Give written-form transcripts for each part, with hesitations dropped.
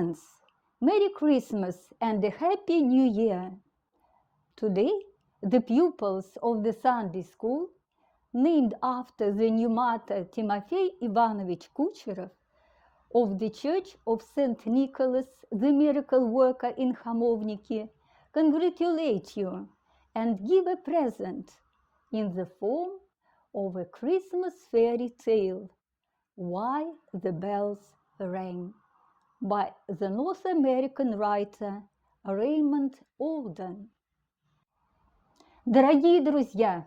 friends, Merry Christmas and a Happy New Year! Today, the pupils of the Sunday School, named after the new martyr Timofey Ivanovich Kucherov, of the Church of St. Nicholas, the miracle worker in Хамовники, congratulate you and give a present in the form of a Christmas fairy tale, Why the Bells Rang, by the North American writer Раймонд Олден. Дорогие друзья,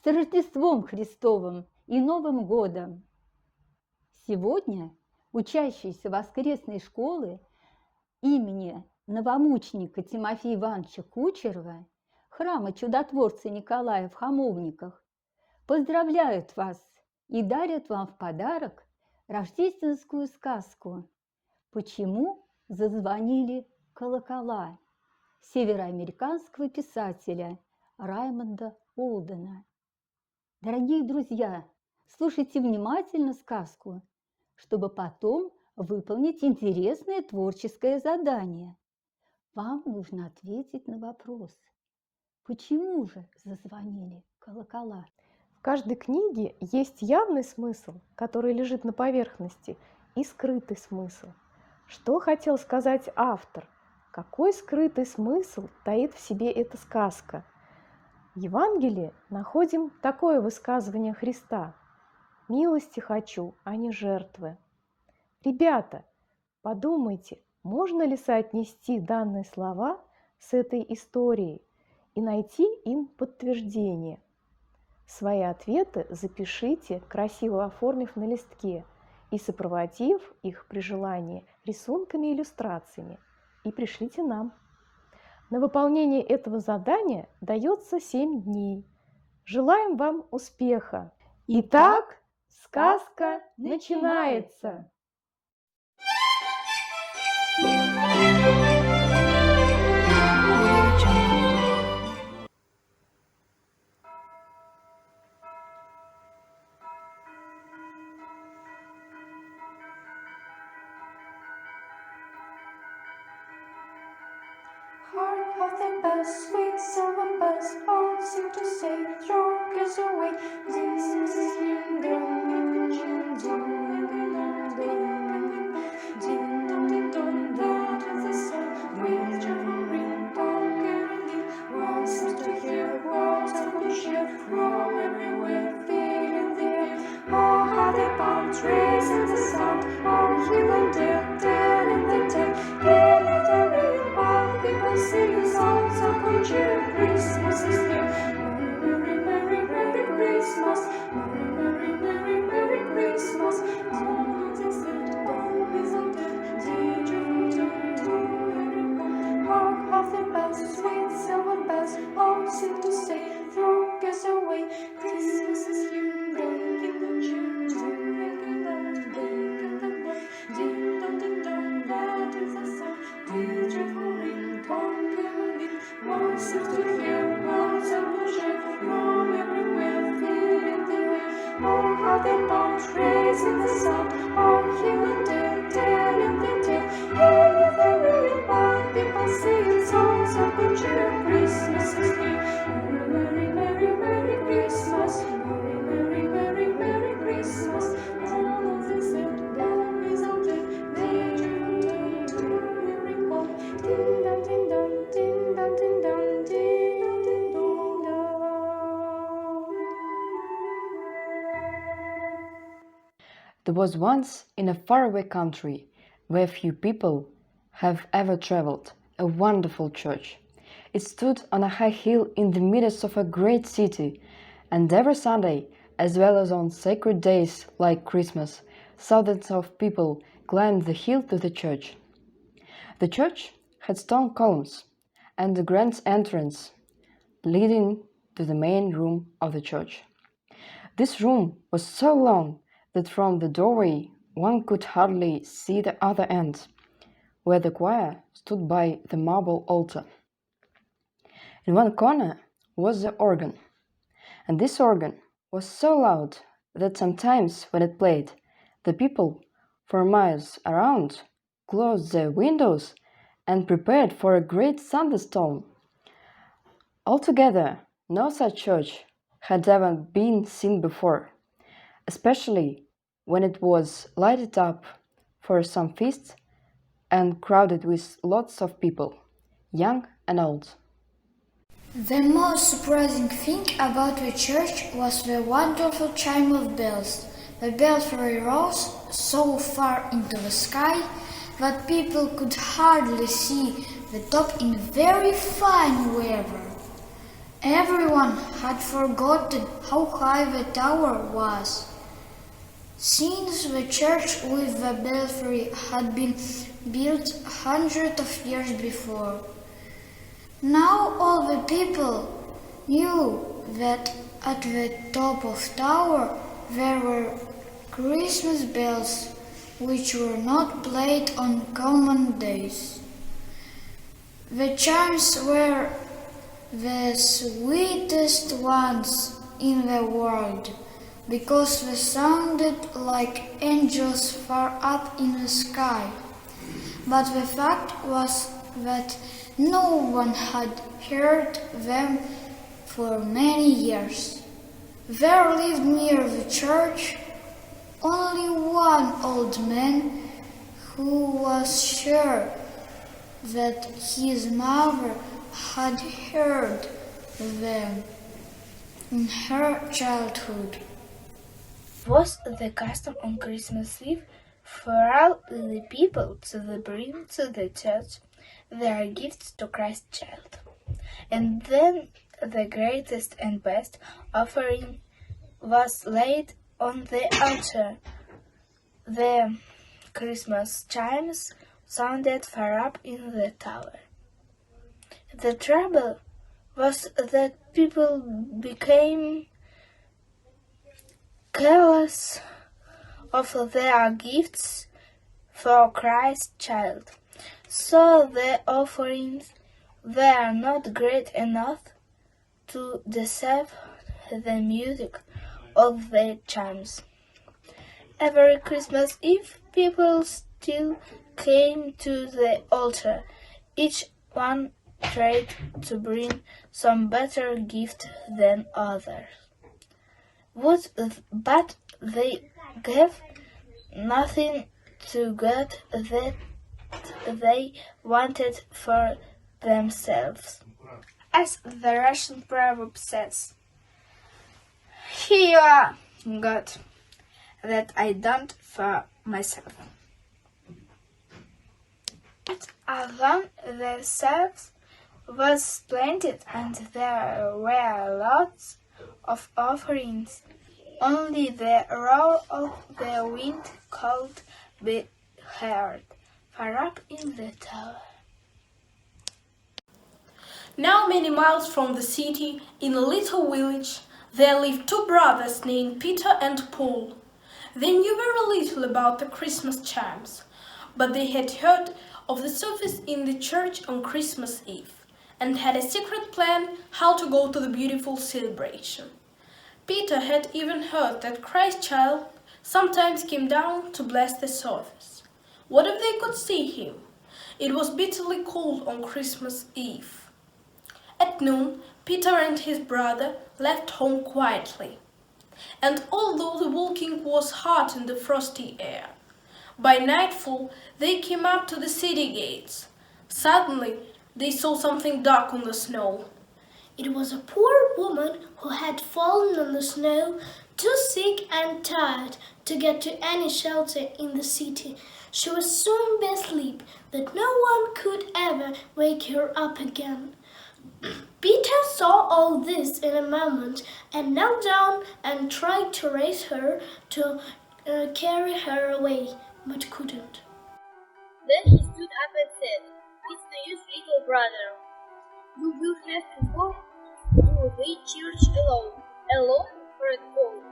с Рождеством Христовым и Новым годом! Сегодня учащиеся воскресной школы имени новомученика Тимофея Ивановича Кучерова, храма чудотворца Николая в Хамовниках, поздравляют вас и дарят вам в подарок рождественскую сказку «Почему зазвонили колокола» североамериканского писателя Раймонда Олдена. Дорогие друзья, слушайте внимательно сказку, чтобы потом выполнить интересное творческое задание. Вам нужно ответить на вопрос, почему же зазвонили колокола? В каждой книге есть явный смысл, который лежит на поверхности, и скрытый смысл. Что хотел сказать автор? Какой скрытый смысл таит в себе эта сказка? В Евангелии находим такое высказывание Христа: «Милости хочу, а не жертвы». Ребята, подумайте, можно ли соотнести данные слова с этой историей и найти им подтверждение? Свои ответы запишите, красиво оформив на листке и сопроводив их при желании рисунками и иллюстрациями, и пришлите нам. На выполнение этого задания дается 7 дней. Желаем вам успеха! Итак, сказка начинается! Hark of the bells, sweet silver bells, all seem to say, throw cares away. This is ding dong, ding dong, ding dong, ding dong, that is the sound. With joyful ring, dong caroling, one seems to hear words of good cheer from everywhere, filling the air. Oh, how the palm trees and the sound, oh, here and there, telling the tale, healing the ring, while people sing songs of good cheer. Christmas is here. Merry, merry, merry Christmas. Merry, merry, merry, merry Christmas. All is said, all is undead. Did you to everyone? Hark of the bells, sweet silver bells, all seem to say, throw cares away. Christmas is here. Ringing the cheer, ringing the bell, ding dong, ding dong, that is the sound. Beautiful ring, dong caroling, one seems to hear words of cheer from everywhere, filling the air. Oh, how the palm trees in the sun, all here and there, telling the tale. Healing the ring, while people sing songs of good cheer. Christmas is here. Merry, merry, merry Christmas. Merry, merry, merry, merry Christmas. All of this said, all is out there. May you turn to every home. Ding dong, ding dong, ding dong, ding dong, ding dong, ding dong, dong. There was once in a faraway country where few people have ever traveled a wonderful church. It stood on a high hill in the midst of a great city, and every Sunday, as well as on sacred days like Christmas, thousands of people climbed the hill to the church. The church had stone columns and a grand entrance leading to the main room of the church. This room was so long that from the doorway one could hardly see the other end, where the choir stood by the marble altar. In one corner was the organ, and this organ was so loud that sometimes when it played, the people for miles around closed their windows and prepared for a great thunderstorm. Altogether, no such church had ever been seen before, especially when it was lighted up for some feast and crowded with lots of people, young and old. The most surprising thing about the church was the wonderful chime of bells. The belfry rose so far into the sky that people could hardly see the top in very fine weather. Everyone had forgotten how high the tower was. Since the church with the belfry had been built hundreds of years before, now all the people knew that at the top of the tower there were Christmas bells which were not played on common days. The chimes were the sweetest ones in the world because they sounded like angels far up in the sky. But the fact was that no one had heard them for many years. There lived near the church only one old man who was sure that his mother had heard them in her childhood. It was the custom on Christmas Eve for all the people to bring to the church their gifts to Christ child. And then the greatest and best offering was laid on the altar. The Christmas chimes sounded far up in the tower. The trouble was that people became careless of their gifts for Christ's child, so the offerings were not great enough to deserve the music of the chimes. Every Christmas Eve, people still came to the altar, each one tried to bring some better gift than others. But they gave nothing to God that they wanted for themselves. As the Russian proverb says, "Here you are, God, that I don't for myself." But along the selves was splendid, and there were lots of offerings. Only the roar of the wind could be heard far up in the tower. Now many miles from the city, in a little village, there lived two brothers named Peter and Paul. They knew very little about the Christmas chimes, but they had heard of the service in the church on Christmas Eve and had a secret plan how to go to the beautiful celebration. Peter had even heard that Christ child sometimes came down to bless the service. What if they could see him? It was bitterly cold on Christmas Eve. At noon, Peter and his brother left home quietly. And although the walking was hard in the frosty air, by nightfall they came up to the city gates. Suddenly, they saw something dark on the snow. It was a poor woman who had fallen on the snow, too sick and tired to get to any shelter in the city. She was so asleep that no one could ever wake her up again. Peter saw all this in a moment and knelt down and tried to raise her to carry her away, but couldn't. Then he stood up and said, "It's no use, little brother. You will have to go to the church alone for a cold,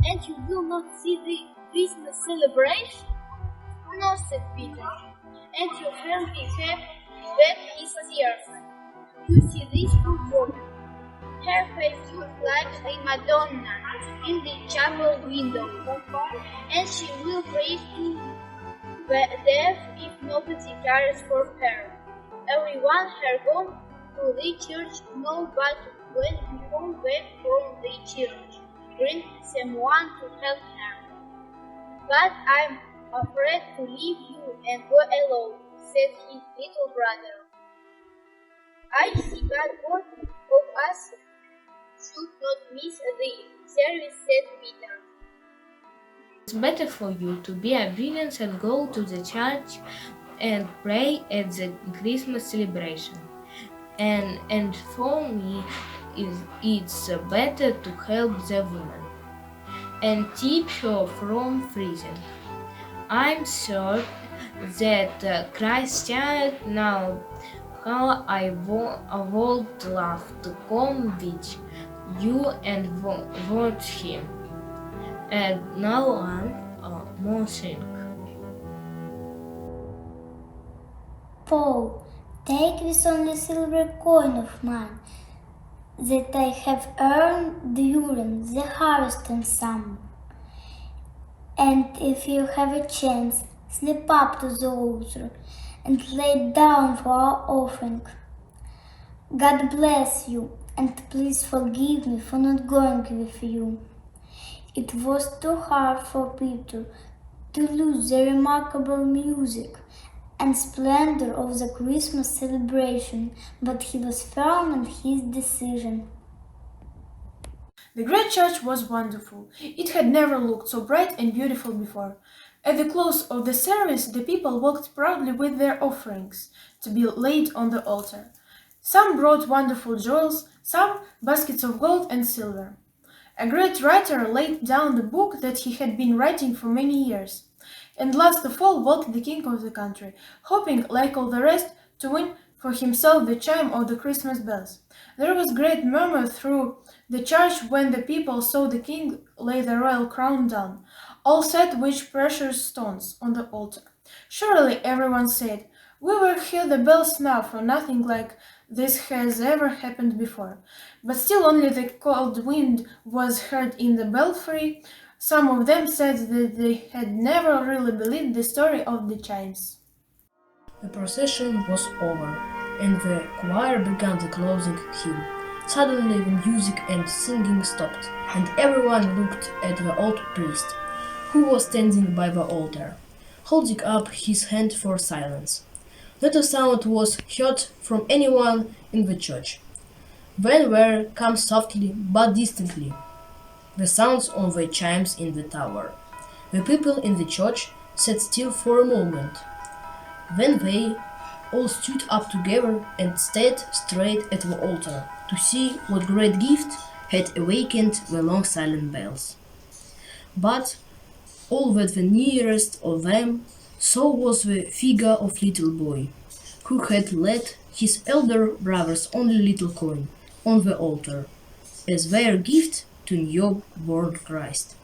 and you will not see the Christmas celebration." "No," said Peter, "and you hardly have wet his tears. You see this poor woman. Her face looks like a Madonna in the chapel window, and she will pray to deaf if nobody cares for her. Everyone had gone to the church now, but when he came back from the church, bring someone to help her. But I'm afraid to leave you and go alone, said his little brother. I see that both of us should not miss the service, said Peter. It's better for you to be obedient and go to the church and pray at the Christmas celebration. And for me, it's better to help the woman and keep her from freezing. I'm sure that Christ child now how I would love to come with you and watch him. And now I'm mourning. Paul, take this only silver coin of mine that I have earned during the harvest in summer. And if you have a chance, slip up to the altar and lay it down for our offering. God bless you, and please forgive me for not going with you. It was too hard for Peter to lose the remarkable music and splendor of the Christmas celebration, but he was firm in his decision. The great church was wonderful. It had never looked so bright and beautiful before. At the close of the service, the people walked proudly with their offerings to be laid on the altar. Some brought wonderful jewels, some baskets of gold and silver. A great writer laid down the book that he had been writing for many years. And last of all walked the king of the country, hoping, like all the rest, to win for himself the chime of the Christmas bells. There was great murmur through the church when the people saw the king lay the royal crown down. All set with precious stones on the altar. Surely, everyone said, we will hear the bells now, for nothing like this has ever happened before. But still only the cold wind was heard in the belfry. Some of them said that they had never really believed the story of the chimes. The procession was over, and the choir began the closing hymn. Suddenly the music and singing stopped, and everyone looked at the old priest, who was standing by the altar, holding up his hand for silence. Not a sound was heard from anyone in the church. Then there came softly but distantly the sounds of the chimes in the tower. The people in the church sat still for a moment. Then they all stood up together and stared straight at the altar to see what great gift had awakened the long silent bells. But all that the nearest of them saw was the figure of little boy, who had laid his elder brother's only little coin on the altar, as their gift to newborn Christ.